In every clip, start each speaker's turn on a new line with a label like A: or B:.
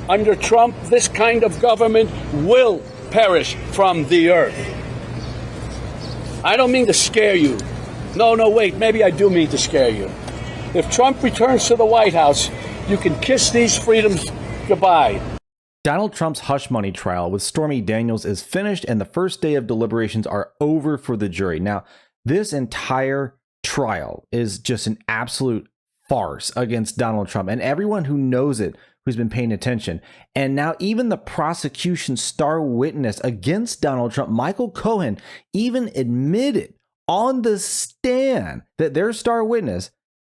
A: Under Trump, this kind of government will perish from the earth. I don't mean to scare you. No, wait, maybe I do mean to scare you. If Trump returns to the White House, you can kiss these freedoms goodbye.
B: Donald Trump's hush money trial with Stormy Daniels is finished and the first day of deliberations are over for the jury. Now, this entire trial is just an absolute farce against Donald Trump and everyone who knows it, who's been paying attention. And now even the prosecution's star witness against Donald Trump, Michael Cohen, even admitted on the stand that their star witness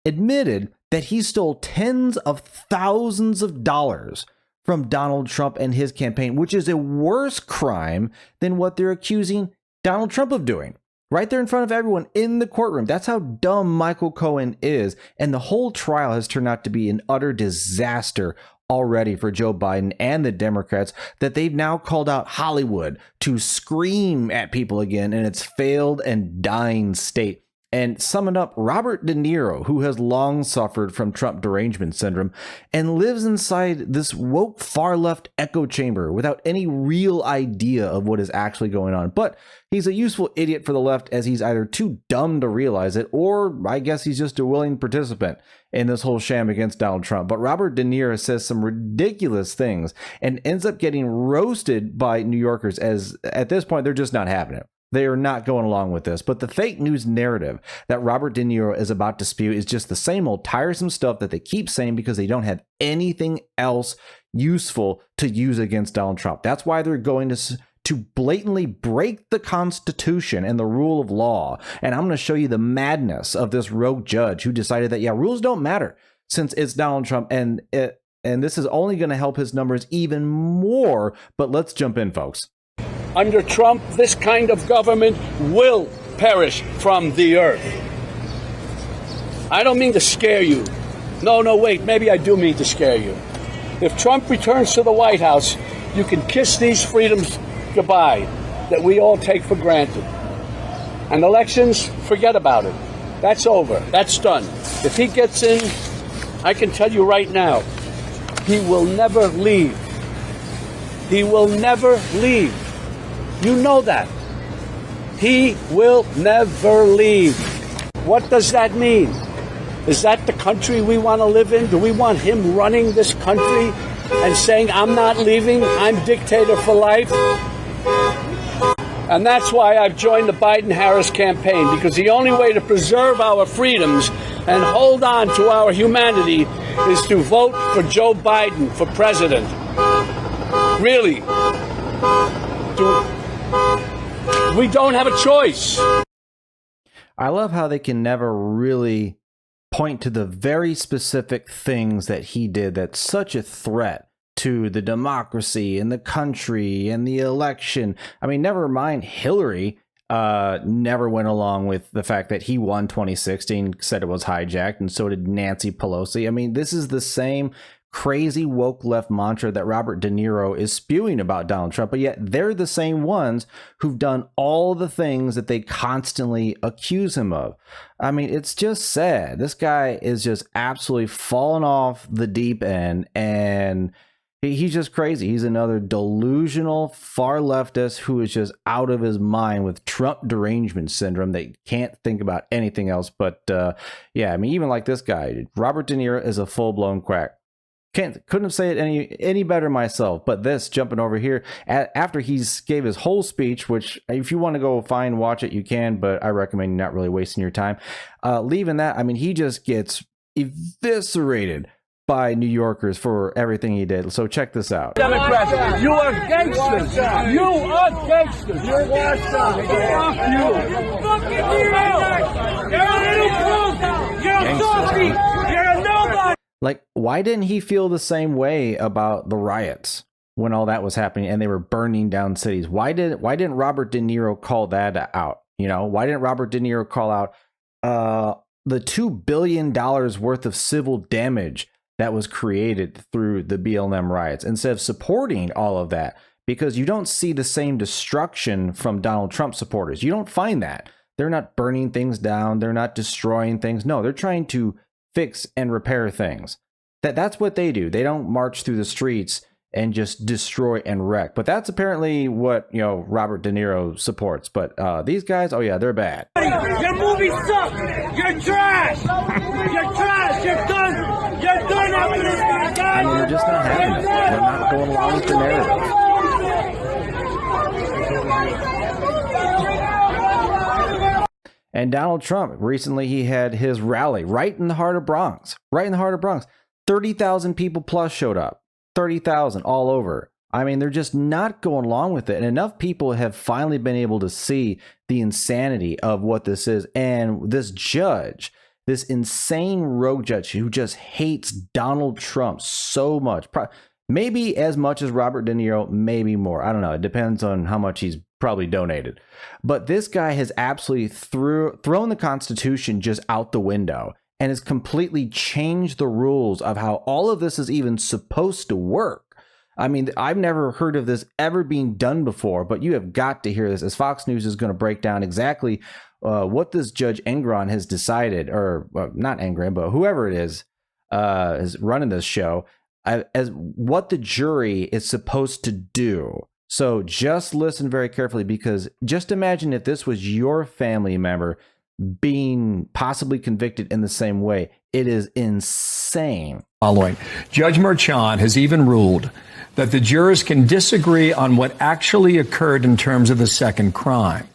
B: admitted that he stole tens of thousands of dollars from Donald Trump and his campaign, which is a worse crime than what they're accusing Donald Trump of doing. Right there in front of everyone in the courtroom. That's how dumb Michael Cohen is. And the whole trial has turned out to be an utter disaster already for Joe Biden and the Democrats, that they've now called out Hollywood to scream at people again in its failed and dying state. And summing up, Robert De Niro, who has long suffered from Trump derangement syndrome and lives inside this woke far left echo chamber without any real idea of what is actually going on. But he's a useful idiot for the left, as he's either too dumb to realize it, or I guess he's just a willing participant in this whole sham against Donald Trump. But Robert De Niro says some ridiculous things and ends up getting roasted by New Yorkers, as at this point, they're just not having it. They are not going along with this. But the fake news narrative that Robert De Niro is about to spew is just the same old tiresome stuff that they keep saying because they don't have anything else useful to use against Donald Trump. That's why they're going to blatantly break the Constitution and the rule of law. And I'm going to show you the madness of this rogue judge who decided that, yeah, rules don't matter since it's Donald Trump. And this is only going to help his numbers even more. But let's jump in, folks.
A: Under Trump, this kind of government will perish from the earth. I don't mean to scare you. No, wait, maybe I do mean to scare you. If Trump returns to the White House, you can kiss these freedoms goodbye that we all take for granted. And elections, forget about it. That's over. That's done. If he gets in, I can tell you right now, he will never leave. He will never leave. You know that. He will never leave. What does that mean? Is that the country we want to live in? Do we want him running this country and saying, I'm not leaving, I'm dictator for life? And that's why I've joined the Biden-Harris campaign, because the only way to preserve our freedoms and hold on to our humanity is to vote for Joe Biden for president. Really. We don't have a choice.
B: I love how they can never really point to the very specific things that he did that's such a threat to the democracy and the country and the election. I mean, never mind Hillary never went along with the fact that he won 2016, said it was hijacked, and so did Nancy Pelosi. I mean, this is the same crazy woke left mantra that Robert De Niro is spewing about Donald Trump, but yet they're the same ones who've done all the things that they constantly accuse him of. I mean, it's just sad. This guy is just absolutely falling off the deep end, and he's just crazy. He's another delusional far leftist who is just out of his mind with Trump derangement syndrome that can't think about anything else. But yeah, I mean, even like this guy, Robert De Niro is a full-blown quack. Couldn't have said it any better myself. But this, jumping over here, after he gave his whole speech, which if you want to go watch it, you can, but I recommend not really wasting your time. Leaving that, I mean, he just gets eviscerated by New Yorkers for everything he did. So check this out.
A: Democrats, you are gangsters. You are gangsters. You're washed up. Fuck you. Fucking You're a little punk. You're a softy. You're a nobody.
B: Like, why didn't he feel the same way about the riots when all that was happening and they were burning down cities? Why didn't Robert De Niro call that out? You know, why didn't Robert De Niro call out the $2 billion worth of civil damage that was created through the BLM riots instead of supporting all of that? Because you don't see the same destruction from Donald Trump supporters. You don't find that. They're not burning things down. They're not destroying things. No, they're trying to fix and repair things. That's what they do. They don't march through the streets and just destroy and wreck. But that's apparently what, you know, Robert De Niro supports. But these guys, oh yeah, they're bad.
C: Your movie sucks. You're trash. You're trash. You're done. You're done after this. You're done.
B: I mean, they're just not having it. They're not going along with the narrative. And Donald Trump, recently he had his rally right in the heart of Bronx. 30,000 people plus showed up. 30,000 all over. I mean, they're just not going along with it. And enough people have finally been able to see the insanity of what this is. And this judge, this insane rogue judge who just hates Donald Trump so much, maybe as much as Robert De Niro, maybe more. I don't know. It depends on how much he's probably donated. But this guy has absolutely thrown the Constitution just out the window and has completely changed the rules of how all of this is even supposed to work. I mean, I've never heard of this ever being done before, but you have got to hear this, as Fox News is going to break down exactly what this Judge Engron has decided, or not Engron, but whoever it is running this show, as what the jury is supposed to do. So just listen very carefully, because just imagine if this was your family member being possibly convicted in the same way. It is insane.
D: Following, Judge Merchan has even ruled that the jurors can disagree on what actually occurred in terms of the second crime.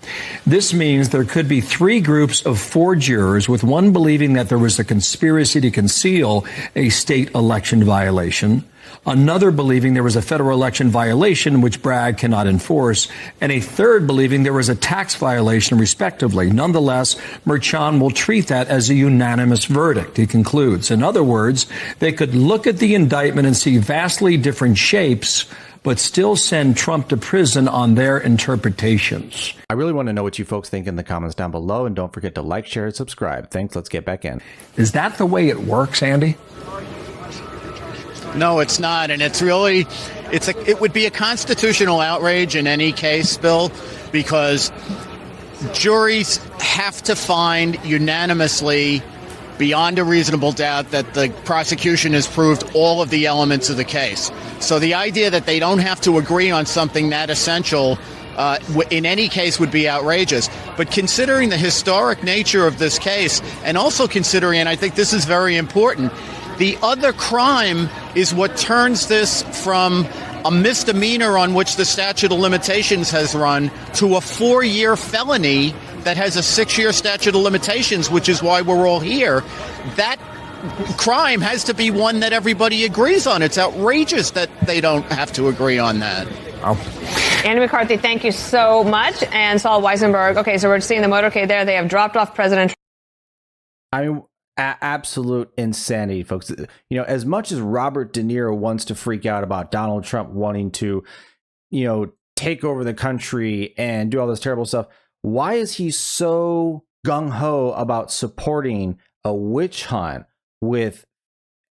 D: This means there could be 3 groups of 4 jurors, with one believing that there was a conspiracy to conceal a state election violation, another believing there was a federal election violation which Bragg cannot enforce, and a third believing there was a tax violation, respectively. Nonetheless, Merchan will treat that as a unanimous verdict, he concludes. In other words, they could look at the indictment and see vastly different shapes, but still send Trump to prison on their interpretations.
B: I really want to know what you folks think in the comments down below, and don't forget to like, share, and subscribe. Thanks. Let's get back in.
D: Is that the way it works, Andy?
E: No, it's not. And it's really, it would be a constitutional outrage in any case, Bill, because juries have to find unanimously, beyond a reasonable doubt, that the prosecution has proved all of the elements of the case. So the idea that they don't have to agree on something that essential in any case would be outrageous. But considering the historic nature of this case, and also considering, and I think this is very important, the other crime is what turns this from a misdemeanor on which the statute of limitations has run to a 4-year felony that has a 6-year statute of limitations, which is why we're all here. That crime has to be one that everybody agrees on. It's outrageous that they don't have to agree on that.
F: Andy McCarthy, thank you so much. And Saul Weisenberg. Okay, so we're seeing the motorcade there. They have dropped off President.
B: I mean, absolute insanity, folks. You know, as much as Robert De Niro wants to freak out about Donald Trump wanting to, you know, take over the country and do all this terrible stuff, why is he so gung-ho about supporting a witch hunt with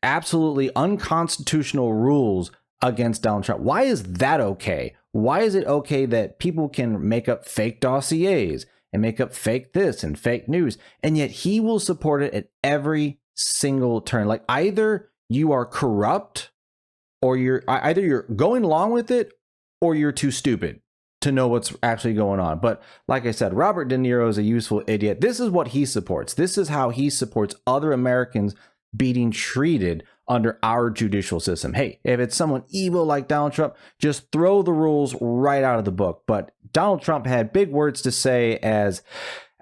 B: absolutely unconstitutional rules against Donald Trump? Why is that okay? Why is it okay that people can make up fake dossiers and make up fake this and fake news, and yet he will support it at every single turn? Like, either you are corrupt, or you're going along with it, or you're too stupid to know what's actually going on. But like I said, Robert De Niro is a useful idiot. This is what he supports. This is how he supports other Americans being treated under our judicial system. Hey, if it's someone evil like Donald Trump, just throw the rules right out of the book. But Donald Trump had big words to say as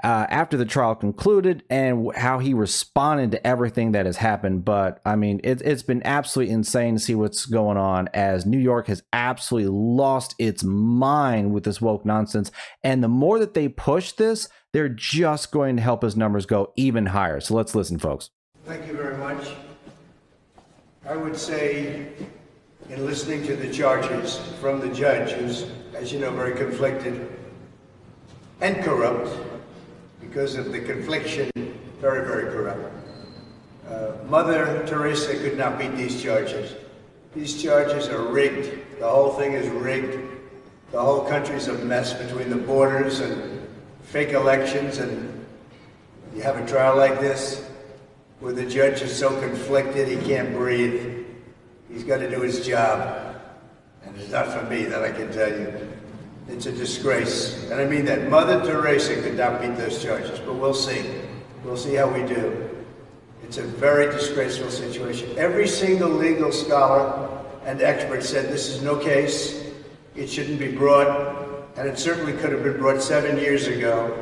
B: after the trial concluded, and how he responded to everything that has happened. But I mean, it's been absolutely insane to see what's going on, as New York has absolutely lost its mind with this woke nonsense. And the more that they push this, they're just going to help his numbers go even higher. So let's listen, folks.
G: Thank you very much. I would say, in listening to the charges from the judge, who's, as you know, very conflicted and corrupt, because of the confliction, very, very corrupt. Mother Teresa could not beat these charges. These charges are rigged. The whole thing is rigged. The whole country's a mess between the borders and fake elections, and you have a trial like this, where the judge is so conflicted he can't breathe. He's got to do his job. And it's not for me, that I can tell you. It's a disgrace. And I mean that. Mother Teresa could not beat those charges, but we'll see. We'll see how we do. It's a very disgraceful situation. Every single legal scholar and expert said this is no case. It shouldn't be brought. And it certainly could have been brought 7 years ago,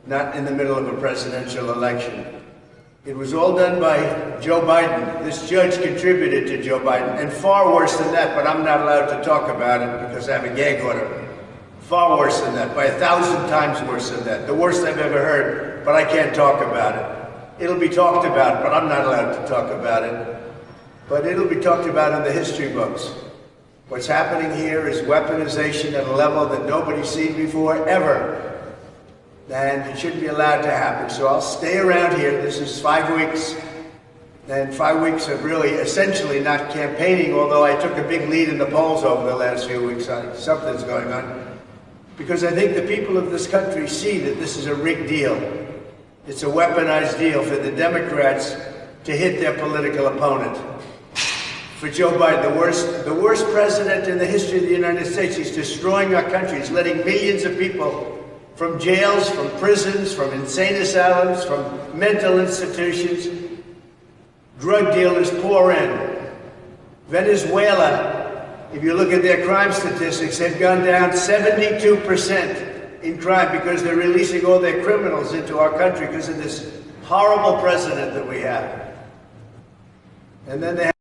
G: not in the middle of a presidential election. It was all done by Joe Biden. This judge contributed to Joe Biden, and far worse than that, but I'm not allowed to talk about it because I have a gag order. Far worse than that, by 1,000 times worse than that. The worst I've ever heard, but I can't talk about it. It'll be talked about, but I'm not allowed to talk about it. But it'll be talked about in the history books. What's happening here is weaponization at a level that nobody's seen before, ever. And it shouldn't be allowed to happen. So I'll stay around here. This is 5 weeks. And 5 weeks of really essentially not campaigning, although I took a big lead in the polls over the last few weeks. Something's going on. Because I think the people of this country see that this is a rigged deal. It's a weaponized deal for the Democrats to hit their political opponent. For Joe Biden, the worst president in the history of the United States. He's destroying our country. He's letting millions of people from jails, from prisons, from insane asylums, from mental institutions, drug dealers pour in. Venezuela, if you look at their crime statistics, they've gone down 72% in crime because they're releasing all their criminals into our country because of this horrible president that we have. And then they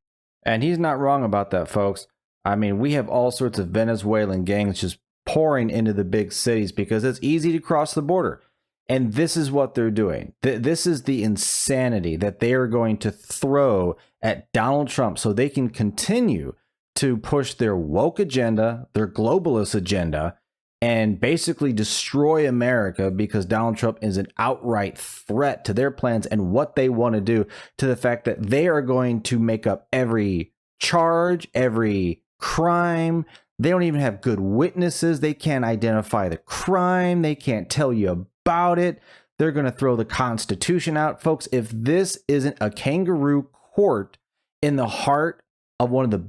B: And he's not wrong about that, folks. I mean, we have all sorts of Venezuelan gangs just pouring into the big cities because it's easy to cross the border. And this is what they're doing. This is the insanity that they are going to throw at Donald Trump so they can continue to push their woke agenda, their globalist agenda, and basically destroy America because Donald Trump is an outright threat to their plans and what they want to do, to the fact that they are going to make up every charge, every crime. They don't even have good witnesses. They can't identify the crime. They can't tell you about it. They're going to throw the Constitution out. Folks, if this isn't a kangaroo court in the heart of one of the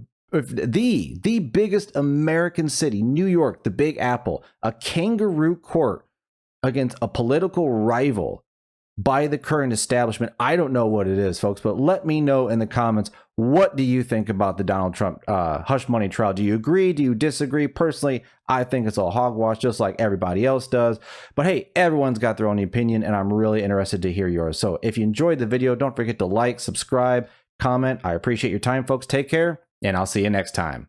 B: biggest American city, New York, the Big Apple, a kangaroo court against a political rival by the current establishment, I don't know what it is, folks, but let me know in the comments, what do you think about the Donald Trump hush money trial? Do you agree? Do you disagree? Personally, I think it's all hogwash, just like everybody else does. But hey, everyone's got their own opinion, and I'm really interested to hear yours. So if you enjoyed the video, don't forget to like, subscribe, comment. I appreciate your time, folks. Take care, and I'll see you next time.